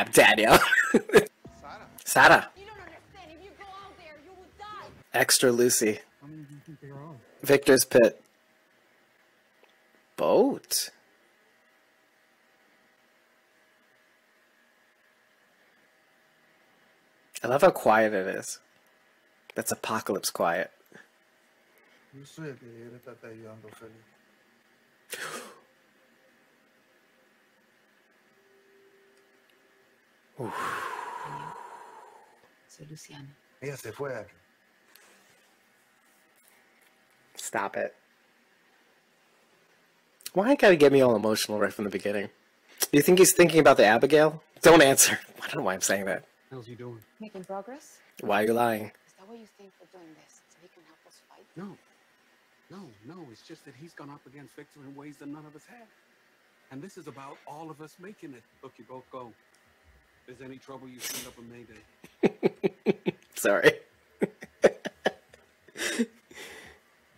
Damn, Daniel. Sarah. You don't understand. If you go out there, you will die. Extra Lucy. How many do you think they're on? Victor's pit. Boat. I love how quiet it is. That's apocalypse quiet. Yo soy el que le está ayudando, Ofelia. Soy Luciana. Ella se fue aquí. Stop it. Why you gotta get me all emotional right from the beginning? Do you think he's thinking about the Abigail? Don't answer. I don't know why I'm saying that. How's he doing? Making progress? Why are you lying? Is that what you think for doing this? So he can help us fight? No. No. It's just that he's gone up against Victor in ways that none of us have. And this is about all of us making it. Look, you both go. If there's any trouble, you send up a mayday. Sorry.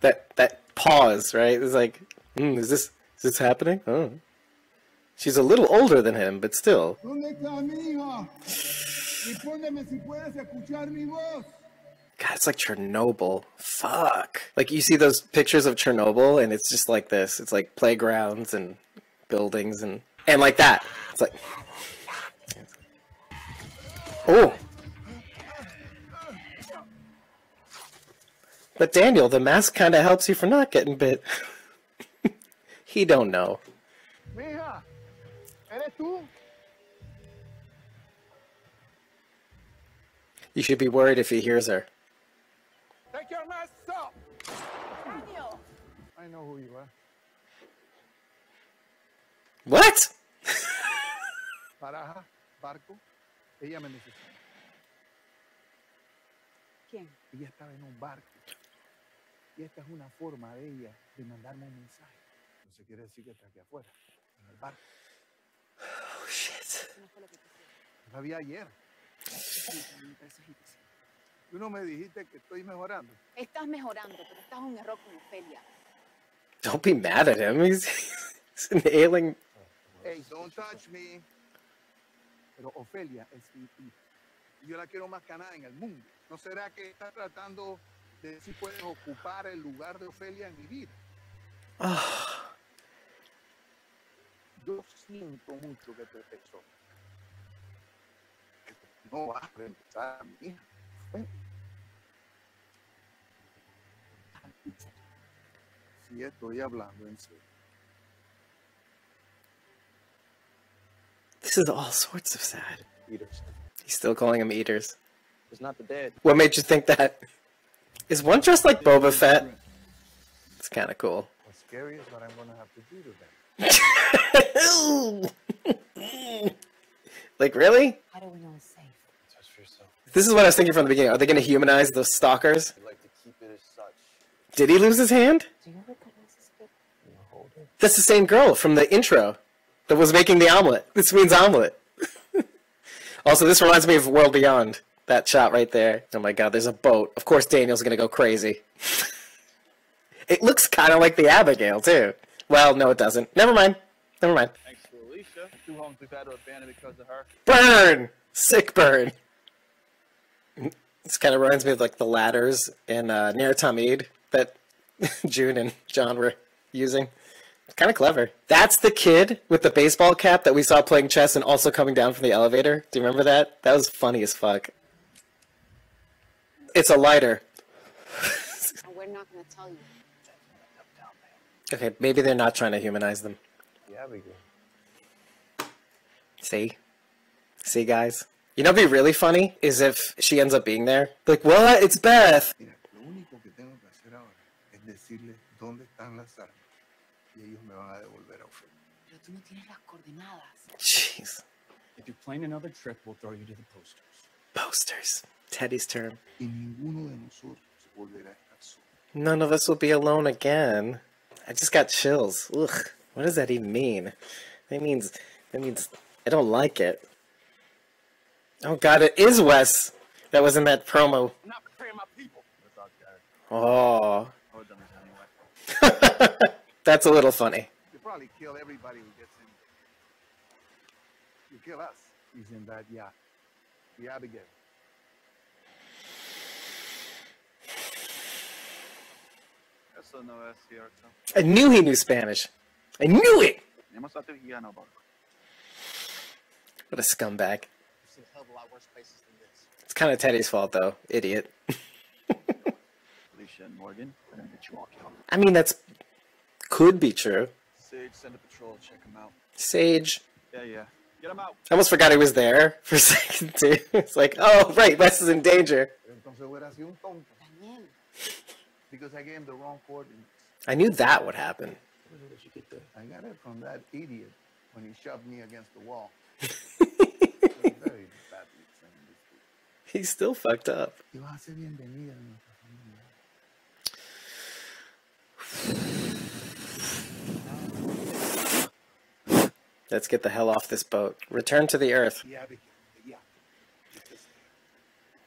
that pause, right? It's like, is this happening? Oh. She's a little older than him, but still. God, it's like Chernobyl. Fuck. Like, you see those pictures of Chernobyl, and it's just like this. It's like playgrounds and buildings and like that. It's like... Oh! But Daniel, the mask kind of helps you for not getting bit. He don't know. Mija, ¿eres tú? You should be worried if he hears her. Take your mask off. Daniel! I know who you are. What? Baraja, barco, ella me necesita. ¿Quién? Ella estaba en un barco. Y esta es una forma de ella de mandarme un mensaje. No se quiere decir que está aquí afuera, en el barco. Oh, shit. No fue lo que quisiera. La vi ayer. Tú no me dijiste que estoy mejorando. Estás mejorando, pero estás en un error con Ofelia. Don't be mad at him. He's inhaling. Hey, don't touch me. Pero Ofelia es mi hija. Y yo la quiero más que nada en el mundo. ¿No será que estás tratando de si puedes ocupar el lugar de Ofelia en mi vida? Oh. Yo siento mucho que te pesó. No vas a regresar a mi hija. Sí, estoy hablando en serio. This is all sorts of sad. Eaters. He's still calling them eaters. It's not the dead. What made you think that? Is one dressed like Boba Fett? It's kind of cool. What's scary is what I'm going to have to do to them. Like, really? How do we know it's safe? Just for yourself. This is what I was thinking from the beginning. Are they going to humanize the stalkers? I'd like to keep it as such. Did he lose his hand? Do you recognize this kid? Hold it. That's the same girl from the intro that was making the omelet. This means omelet. Also, this reminds me of World Beyond. That shot right there. Oh my god, there's a boat. Of course Daniel's gonna go crazy. It looks kind of like the Abigail, too. Well, no it doesn't. Never mind. Never mind. Thanks to Alicia. 2 homes we've had to abandon because of her. Burn! Sick burn. This kind of reminds me of like the ladders in Near Tamid that June and John were using. Kind of clever. That's the kid with the baseball cap that we saw playing chess and also coming down from the elevator. Do you remember that? That was funny as fuck. It's a lighter. We're not going to tell you. Okay, maybe they're not trying to humanize them. Yeah, we do. See? See, guys? You know what'd be really funny? Is if she ends up being there. Like, what? It's Beth! Mira, lo único que tengo que hacer ahora es decirle dónde están las armas. Y ellos me van a devolver a Ofelia. Pero tú no tienes las coordenadas. Jeez. If you plan another trip, we'll throw you to the posters. Posters. Teddy's term. Y ninguno de nosotros volverá a estar solo. None of us will be alone again. I just got chills. Ugh. What does that even mean? That means I don't like it. Oh god, it is Wes that was in that promo. I'm not betraying my people. That's all, guys. Oh. I would have done this anyway. That's a little funny. You'll probably kill everybody who gets in. You kill us. He's in that yacht. The Abigail. Eso no es cierto. I knew he knew Spanish. I knew it! Tenemos a Trujillano, barco. What a scumbag. I've seen a hell of a lot worse places than this. It's kind of Teddy's fault, though. Idiot. Alicia and Morgan, they're gonna get you all killed. I mean, that's... could be true. Sage, send a patrol, check him out. Sage. Yeah. Get him out. I almost forgot he was there for a second, too. It's like, oh, right, Wes is in danger. Entonces hubiera sido un tonto. Daniel, Because I gave him the wrong coordinates. I knew that would happen. Where did you get that? I got it from that idiot when he shoved me against the wall. Very badly trained this dude. He's still fucked up. Y vas a ser bienvenida en nuestra familia. Let's get the hell off this boat. Return to the earth. The Abigail, the yacht.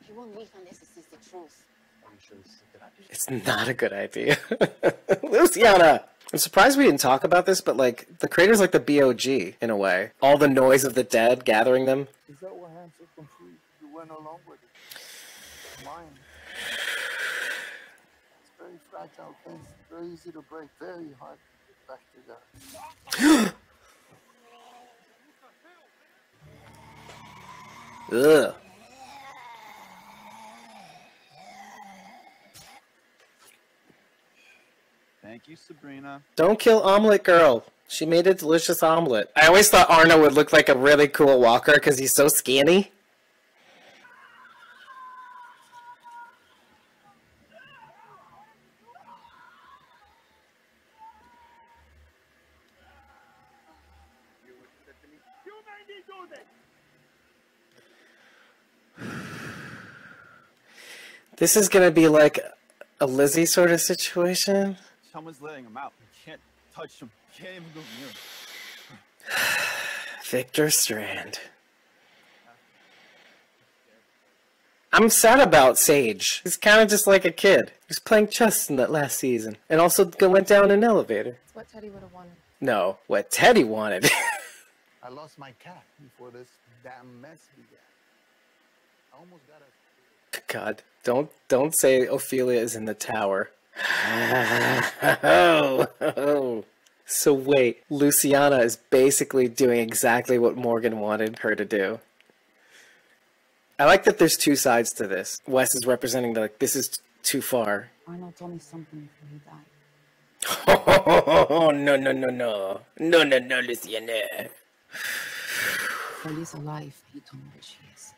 he won't leave unless he sees the truth. I'm sure this is a good idea. It's not a good idea. Luciana! I'm surprised we didn't talk about this, but like, the crater's like the BOG, in a way. All the noise of the dead, gathering them. Is that what Hans is confused? You went along with it. Mine. It's very fragile thing. Very easy to break. Very hard to get back together. Ugh. Thank you, Sabrina. Don't kill Omelette Girl. She made a delicious omelet. I always thought Arno would look like a really cool walker because he's so skinny. This is gonna be like a Lizzie sort of situation. Someone's letting him out. You can't touch him. You can't even go near him. Victor Strand. I'm sad about Sage. He's kind of just like a kid. He was playing chess in that last season. And also went down an elevator. It's what Teddy would have wanted. No, what Teddy wanted. I lost my cat before this damn mess began. I almost got a... God, don't say Ofelia is in the tower. So wait, Luciana is basically doing exactly what Morgan wanted her to do. I like that there's two sides to this. Wes is representing the, like, this is too far. Arnold told me something before he died. Oh, no, Luciana. Ophelia's alive. He told me where she is.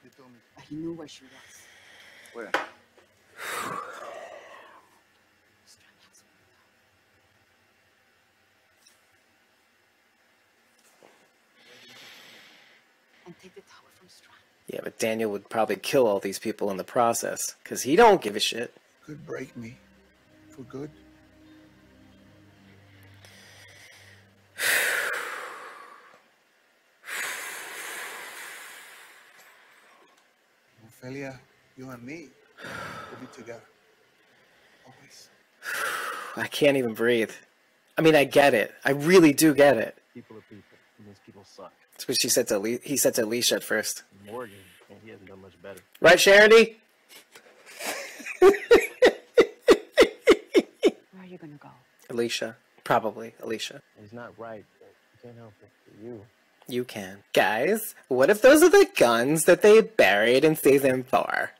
You told me. But he knew where she was. Where? Strand has her. And take the tower from Strand. Yeah, but Daniel would probably kill all these people in the process, because he don't give a shit. Could break me. For good. Ofelia, you and me will be together. Always. I can't even breathe. I mean, I get it. I really do get it. People are people. And those people suck. That's what he said to Alicia at first. Morgan, and he hasn't done much better. Right, Charity? Where are you gonna go? Alicia. Probably Alicia. He's not right, but you can't help it. You. You can. Guys, what if those are the guns that they buried in season 4?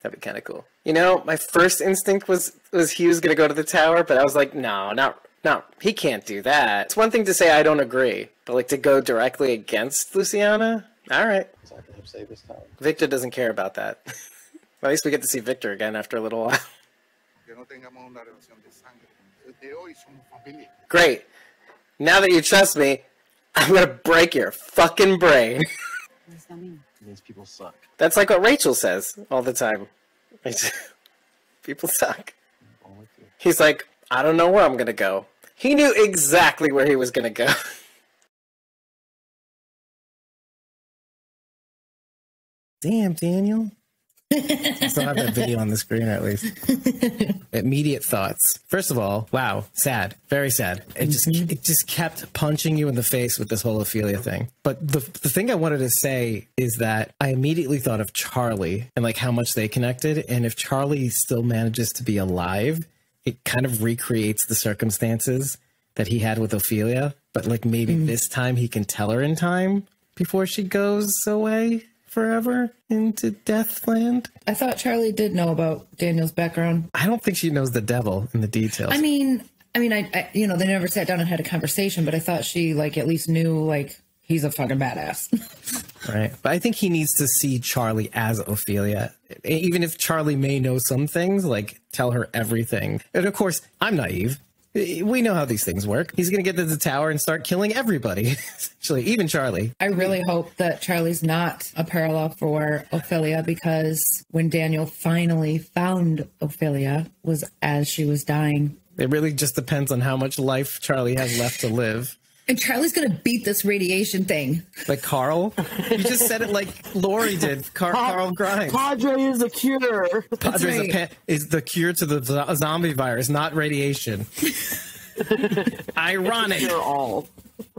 That'd be kind of cool. You know, my first instinct was he was going to go to the tower, but I was like, no, he can't do that. It's one thing to say I don't agree, but like to go directly against Luciana? All right. So I can help save this tower. Victor doesn't care about that. At least we get to see Victor again after a little while. Que no tengamos una relación de sangre. Desde hoy somos familia. Great. Now that you trust me, I'm going to break your fucking brain. What does that mean? It means people suck. That's like what Rachel says all the time. People suck. I'm with you. He's like, I don't know where I'm gonna go. He knew exactly where he was gonna go. Damn, Daniel. I still have that video on the screen, or at least. Immediate thoughts. First of all, wow, sad, very sad. It just kept punching you in the face with this whole Ofelia thing. But the thing I wanted to say is that I immediately thought of Charlie and like how much they connected. And if Charlie still manages to be alive, it kind of recreates the circumstances that he had with Ofelia. But like maybe this time he can tell her in time before she goes away forever into Deathland. I thought Charlie did know about Daniel's background. I don't think she knows the devil in the details. I mean, I you know, they never sat down and had a conversation, but I thought she like at least knew like he's a fucking badass. Right. But I think he needs to see Charlie as Ofelia. Even if Charlie may know some things, like tell her everything. And of course, I'm naive. We know how these things work. He's going to get to the tower and start killing everybody. Essentially, even Charlie. I really hope that Charlie's not a parallel for Ofelia, because when Daniel finally found Ofelia was as she was dying. It really just depends on how much life Charlie has left to live. And Charlie's going to beat this radiation thing. Like Carl? You just said it like Lori did. Carl Grimes. Padre is a cure. Padre is the cure to the zombie virus, not radiation. Ironic. Cure all.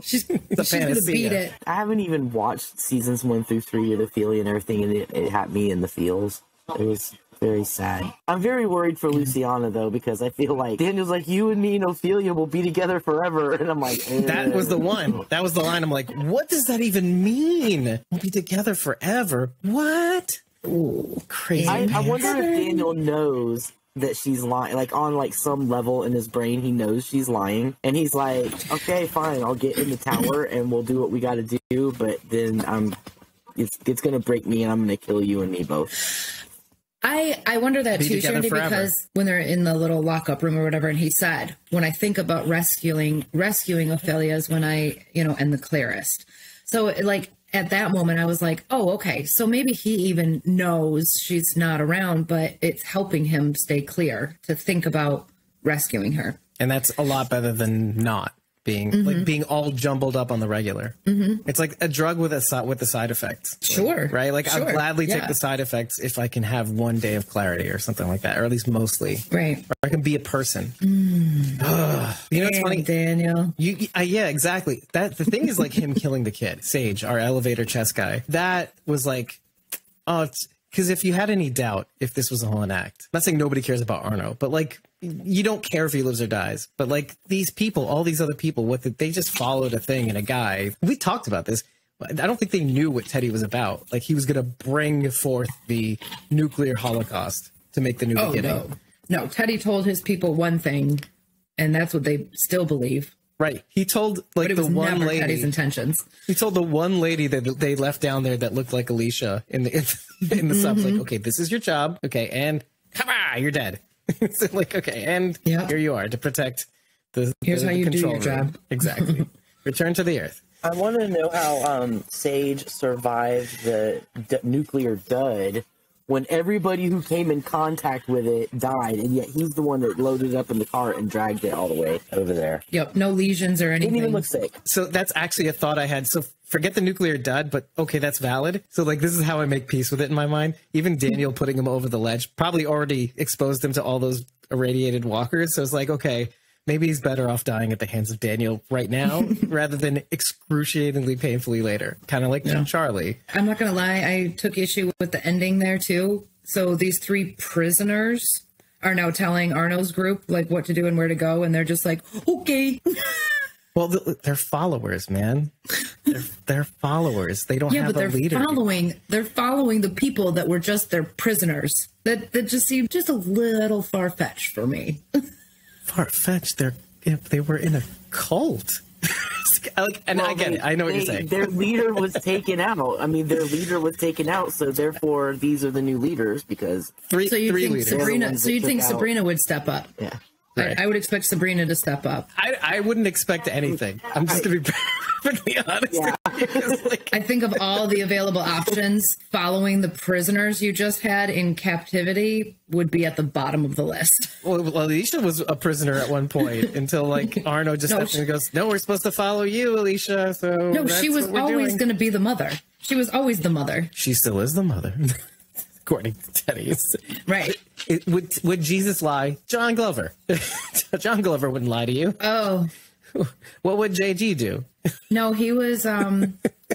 She's going to beat it. I haven't even watched seasons 1 through 3 of Ofelia and everything, and it had me in the feels. It was very sad. I'm very worried for Luciana, though, because I feel like Daniel's like, you and me and Ofelia will be together forever. And I'm like, that was the one. That was the line. I'm like, what does that even mean? We'll be together forever. What? Ooh, crazy. I wonder if Daniel knows that she's lying, like on like some level in his brain, he knows she's lying. And he's like, okay, fine, I'll get in the tower and we'll do what we got to do. But then it's going to break me and I'm going to kill you and me both. I wonder that too, Shandy, because when they're in the little lockup room or whatever, and he said, when I think about rescuing Ophelia's when I, you know, and the clearest. So like at that moment I was like, oh, okay. So maybe he even knows she's not around, but it's helping him stay clear to think about rescuing her. And that's a lot better than not being like being all jumbled up on the regular. It's like a drug with the side effects. Sure. Right? Like I'll gladly take the side effects if I can have one day of clarity or something like that, or at least mostly. Right. Or I can be a person. You know what's funny? Daniel. Yeah, exactly. The thing is like him killing the kid, Sage, our elevator chess guy. That was like, because if you had any doubt if this was a whole act, I'm not saying nobody cares about Arno, but like, you don't care if he lives or dies. But like these people, all these other people, they just followed a thing and a guy. We talked about this. I don't think they knew what Teddy was about. Like he was going to bring forth the nuclear holocaust to make the new beginning. No, Teddy told his people one thing, and that's what they still believe. Right. He told like but it the was one never lady. Teddy's intentions. He told the one lady that they left down there that looked like Alicia in the subs. Like, okay, this is your job. Okay, and you're dead. So like, okay, and here you are to protect Here's how you do your job. Exactly. Return to the Earth. I want to know how Sage survived the nuclear dud when everybody who came in contact with it died, and yet he's the one that loaded it up in the car and dragged it all the way over there. Yep, no lesions or anything. Didn't even look sick. So that's actually a thought I had. So forget the nuclear dud, but okay, that's valid. So like this is how I make peace with it in my mind. Even Daniel putting him over the ledge probably already exposed him to all those irradiated walkers. So it's like, okay, maybe he's better off dying at the hands of Daniel right now rather than excruciatingly painfully later. Kind of like Charlie. I'm not going to lie. I took issue with the ending there too. So these 3 prisoners are now telling Arno's group like what to do and where to go. And they're just like, okay. Well, they're followers, man. They're followers. They don't have a leader. They're following the people that were just their prisoners. That just seemed just a little far-fetched for me. Far-fetched? They were in a cult. I get it. I know what you're saying. Their leader was taken out. I mean, their leader was taken out, so therefore these are the new leaders because three leaders. So you think Sabrina would step up? Yeah. Right. I would expect Sabrina to step up. I wouldn't expect anything. I'm just going to be perfectly honest. Yeah. I think of all the available options, following the prisoners you just had in captivity would be at the bottom of the list. Well, Alicia was a prisoner at one point until like Arno just steps in and goes, no, we're supposed to follow you, Alicia. So no, she was always going to be the mother. She was always the mother. She still is the mother. according to Teddy's. Right. Would Jesus lie? John Glover. John Glover wouldn't lie to you. Oh. What would JG do? No, he was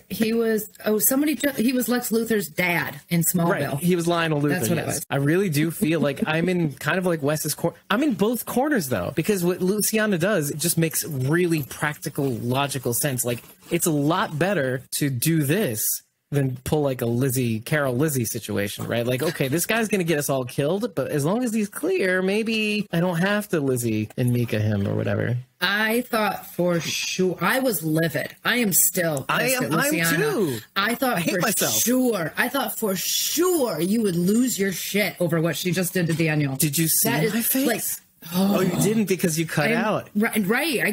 he was Lex Luthor's dad in Smallville. Right. He was Lionel Luthor. That's what it was. I really do feel like I'm in kind of like Wes's corner. I'm in both corners though, because what Luciana does, it just makes really practical, logical sense. Like it's a lot better to do this than pull like a Carol Lizzie situation, right? Like, okay, this guy's going to get us all killed, but as long as he's clear, maybe I don't have to Lizzie and Mika him or whatever. I thought for sure, I was livid. I am still pissed at Luciana. I'm too. I thought for sure you would lose your shit over what she just did to Daniel. Did you see my face? Like, oh, you didn't because you cut out. Right. I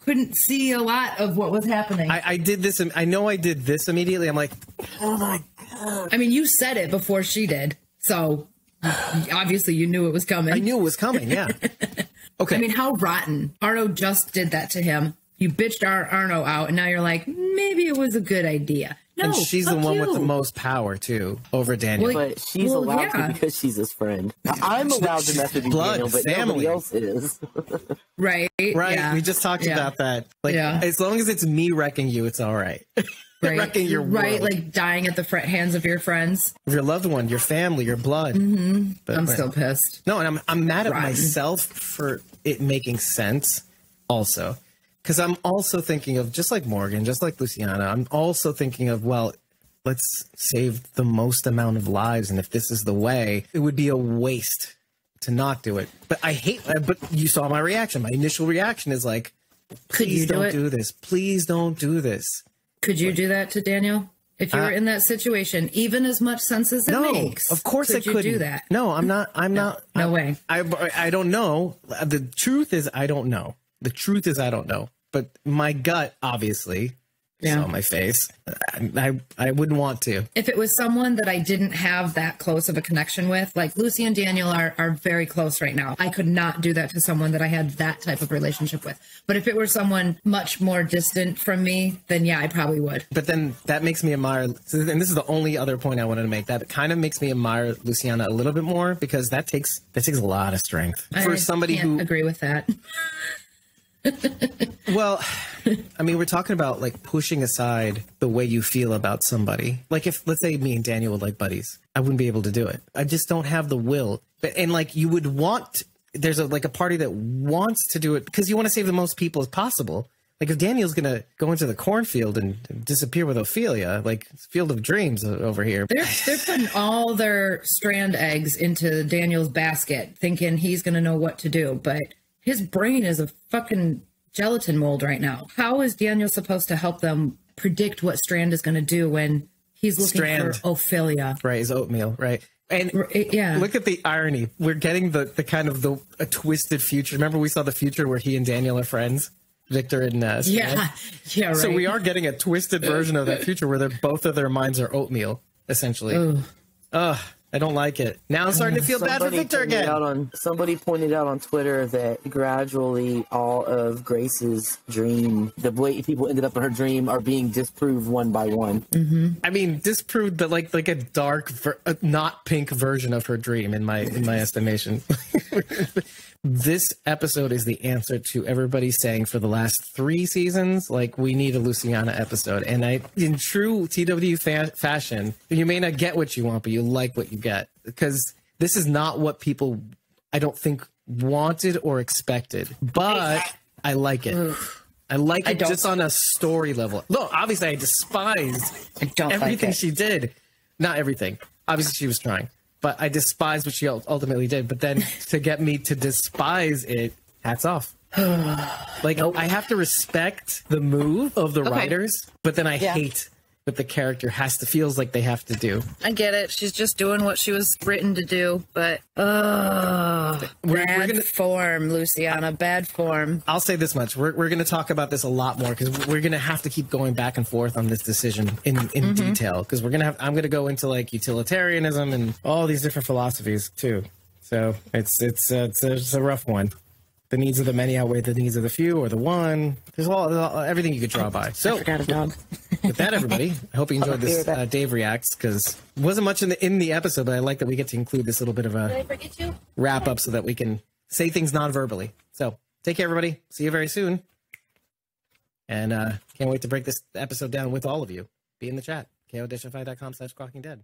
couldn't see a lot of what was happening. I did this. I know I did this immediately. I'm like, oh my God. I mean, you said it before she did. So obviously you knew it was coming. I knew it was coming. Yeah. Okay. I mean, how rotten. Arno just did that to him. You bitched Arno out and now you're like, maybe it was a good idea. No, and she's the one with the most power too over Daniel. But she's allowed to because she's his friend. I'm allowed to mess with Daniel, but nobody else is. Right. Yeah. We just talked about that. Like, as long as it's me wrecking you, it's all right. Right. Wrecking your world. Like dying at the hands of your friends, of your loved one, your family, your blood. Mm-hmm. But I'm still pissed. No, and I'm mad at myself for it making sense. Also. Because I'm also thinking of, just like Morgan, just like Luciana, I'm also thinking of, well, let's save the most amount of lives. And if this is the way, it would be a waste to not do it. But but you saw my reaction. My initial reaction is like, please don't do this. Please don't do this. Could you do that to Daniel? If you were in that situation, even as much sense as it makes. Of course I couldn't. Could you do that? No, I'm not. No way. I don't know. The truth is, I don't know. The truth is, I don't know. But my gut, obviously, saw my face. I wouldn't want to. If it was someone that I didn't have that close of a connection with, like Lucy and Daniel are very close right now. I could not do that to someone that I had that type of relationship with. But if it were someone much more distant from me, then yeah, I probably would. But then that makes me admire, and this is the only other point I wanted to make, that kind of makes me admire Luciana a little bit more, because that takes a lot of strength for somebody who agree with that. Well, I mean, we're talking about like pushing aside the way you feel about somebody. Like if, let's say me and Daniel were like buddies, I wouldn't be able to do it. I just don't have the will. And like you would want, there's a party that wants to do it because you want to save the most people as possible. Like if Daniel's going to go into the cornfield and disappear with Ofelia, like Field of Dreams over here. They're putting all their strand eggs into Daniel's basket thinking he's going to know what to do. But his brain is a fucking gelatin mold right now. How is Daniel supposed to help them predict what Strand is going to do when he's looking for Ofelia? Right, his oatmeal, right. And look at the irony. We're getting the kind of a twisted future. Remember we saw the future where he and Daniel are friends? Victor and Strand? Yeah, right. So we are getting a twisted version of that future where both of their minds are oatmeal, essentially. Ugh. I don't like it. Now I'm starting to feel bad for Victor again. Somebody pointed out on Twitter that gradually all of Grace's dream, the way people ended up in her dream, are being disproved one by one. Mm-hmm. I mean, disproved, but like a dark, not pink version of her dream in my estimation. This episode is the answer to everybody saying for the last 3 seasons, like, we need a Luciana episode. And in true TW fashion, you may not get what you want, but you like what you get. Because this is not what people, I don't think, wanted or expected. But I like it. I like it just on a story level. No, obviously I despised everything she did. Not everything. Obviously she was trying. But I despise what she ultimately did. But then to get me to despise it, hats off. Like, I have to respect the move of the writers, but then I hate what the character feels like they have to do. I get it. She's just doing what she was written to do, but bad form, Luciana, bad form. I'll say this much. We're going to talk about this a lot more because we're going to have to keep going back and forth on this decision in detail, because I'm going to go into like utilitarianism and all these different philosophies too. So it's a rough one. The needs of the many outweigh the needs of the few, or the one. There's everything you could draw by. So I forgot a dog. with that, everybody, I hope you enjoyed this Dave Reacts, because it wasn't much in the episode, but I like that we get to include this little bit of a wrap up so that we can say things non-verbally. So take care, everybody. See you very soon. And can't wait to break this episode down with all of you. Be in the chat. ko-fi.com/squawkingdead.